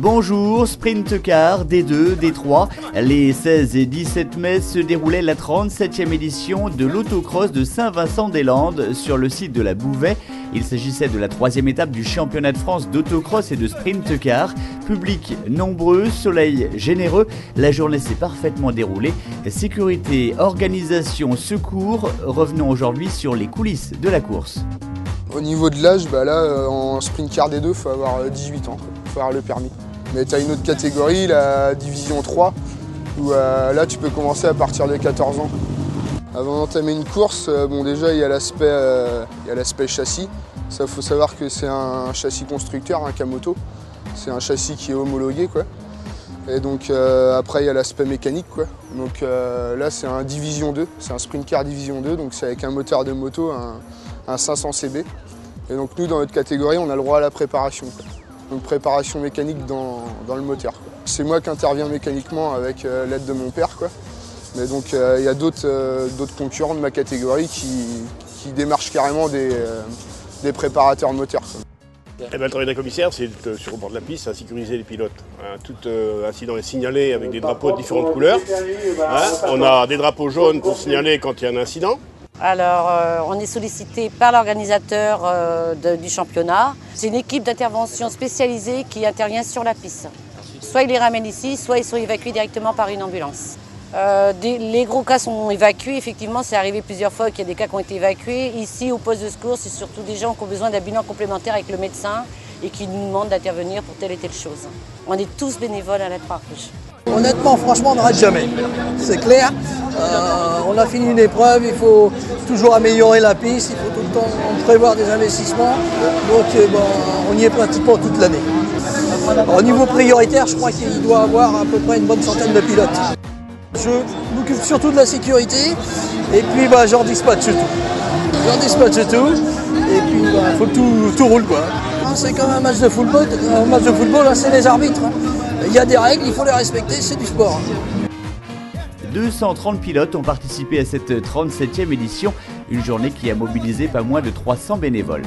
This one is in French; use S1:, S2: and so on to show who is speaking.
S1: Bonjour, Sprint Car, D2, D3. Les 16 et 17 mai se déroulait la 37e édition de l'autocross de Saint-Vincent-des-Landes sur le site de la Bouvet. Il s'agissait de la 3e étape du championnat de France d'autocross et de sprint car. Public nombreux, soleil généreux, la journée s'est parfaitement déroulée. Sécurité, organisation, secours, revenons aujourd'hui sur les coulisses de la course.
S2: Au niveau de l'âge, en sprint car D2, il faut avoir 18 ans, il faut avoir le permis. Mais tu as une autre catégorie, la division 3, où là tu peux commencer à partir de 14 ans. Avant d'entamer une course, déjà il y a l'aspect châssis. Il faut savoir que c'est un châssis constructeur, un Kamoto. C'est un châssis qui est homologué, quoi. Et donc après il y a l'aspect mécanique, quoi. Donc là c'est un division 2, c'est un sprint car division 2, donc c'est avec un moteur de moto, un 500 CB. Et donc nous dans notre catégorie on a le droit à la préparation, quoi. Donc préparation mécanique dans le moteur. C'est moi qui interviens mécaniquement avec l'aide de mon père, quoi. Mais donc il y a d'autres concurrents de ma catégorie qui démarchent carrément des préparateurs moteurs, quoi.
S3: Le travail d'un commissaire, c'est sur le bord de la piste, à sécuriser les pilotes. Tout incident est signalé avec des drapeaux de différentes couleurs. On a des drapeaux jaunes pour signaler quand il y a un incident.
S4: Alors, on est sollicité par l'organisateur du championnat. C'est une équipe d'intervention spécialisée qui intervient sur la piste. Soit ils les ramènent ici, soit ils sont évacués directement par une ambulance. Les gros cas sont évacués, effectivement, c'est arrivé plusieurs fois qu'il y a des cas qui ont été évacués. Ici, au poste de secours, c'est surtout des gens qui ont besoin d'un bilan complémentaire avec le médecin et qui nous demandent d'intervenir pour telle et telle chose. On est tous bénévoles à la Croix-Rouge.
S5: Honnêtement, franchement, on n'arrête jamais. C'est clair. On a fini une épreuve, il faut toujours améliorer la piste, il faut tout le temps prévoir des investissements. Donc on y est pratiquement toute l'année. Au niveau prioritaire, je crois qu'il doit avoir à peu près une bonne centaine de pilotes. Je m'occupe surtout de la sécurité et puis j'en dispatche tout. Et puis il faut que tout roule, quoi. C'est comme un match de football, c'est les arbitres. Il y a des règles, il faut les respecter, c'est du sport.
S1: 230 pilotes ont participé à cette 37e édition, une journée qui a mobilisé pas moins de 300 bénévoles.